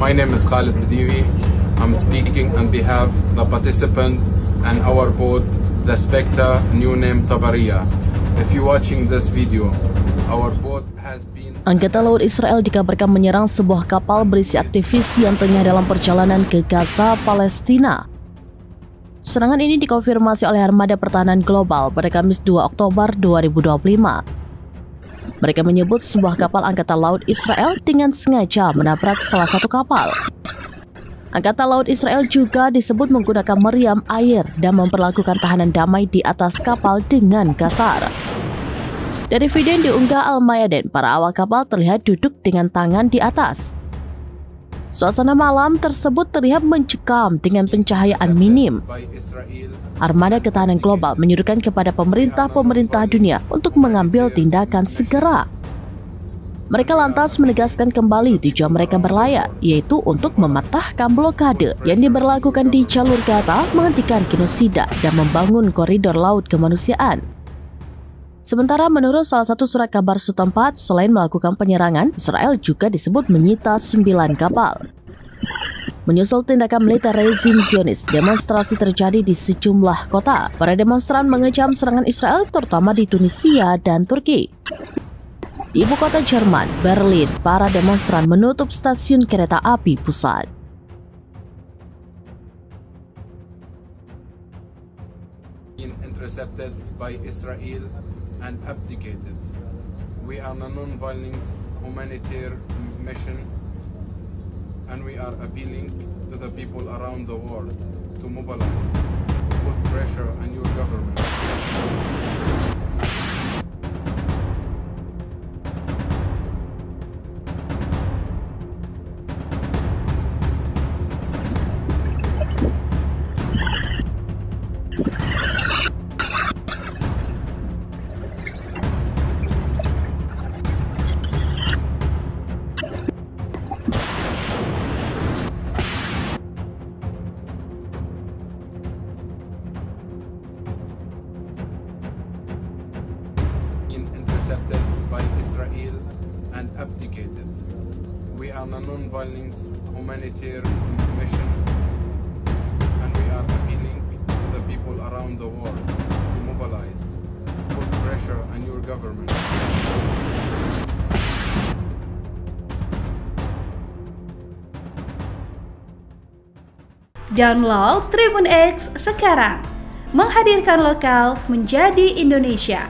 My name is Khalid Badiwi. I'm speaking on behalf of the participant and our boat, the Spectre, new name Tabariya. If you're watching this video, our boat has been... Angkatan Laut Israel dikabarkan menyerang sebuah kapal berisi aktivis yang tengah dalam perjalanan ke Gaza, Palestina. Serangan ini dikonfirmasi oleh Armada Pertahanan Global pada Kamis 2 Oktober 2025. Mereka menyebut sebuah kapal Angkatan Laut Israel dengan sengaja menabrak salah satu kapal. Angkatan Laut Israel juga disebut menggunakan meriam air dan memperlakukan tahanan damai di atas kapal dengan kasar. Dari video yang diunggah Al-Mayadin, para awak kapal terlihat duduk dengan tangan di atas. Suasana malam tersebut terlihat mencekam dengan pencahayaan minim. Armada Ketahanan Global menyuruhkan kepada pemerintah dunia untuk mengambil tindakan segera. Mereka lantas menegaskan kembali tujuan mereka berlayar, yaitu untuk mematahkan blokade yang diberlakukan di jalur Gaza, menghentikan genosida, dan membangun koridor laut kemanusiaan. Sementara menurut salah satu surat kabar setempat, selain melakukan penyerangan, Israel juga disebut menyita 9 kapal. Menyusul tindakan militer rezim Zionis, demonstrasi terjadi di sejumlah kota. Para demonstran mengecam serangan Israel terutama di Tunisia dan Turki. Di ibu kota Jerman, Berlin, para demonstran menutup stasiun kereta api pusat. Intercepted by Israel and abdicated. We are a non-violent humanitarian mission, and we are appealing to the people around the world to mobilize, put pressure on your government. Intercepted by Israel and abdicated. We are a non-violent humanitarian mission, and we are appealing to the people around the world to mobilize, put pressure on your government. Download Tribun X sekarang, menghadirkan lokal menjadi Indonesia.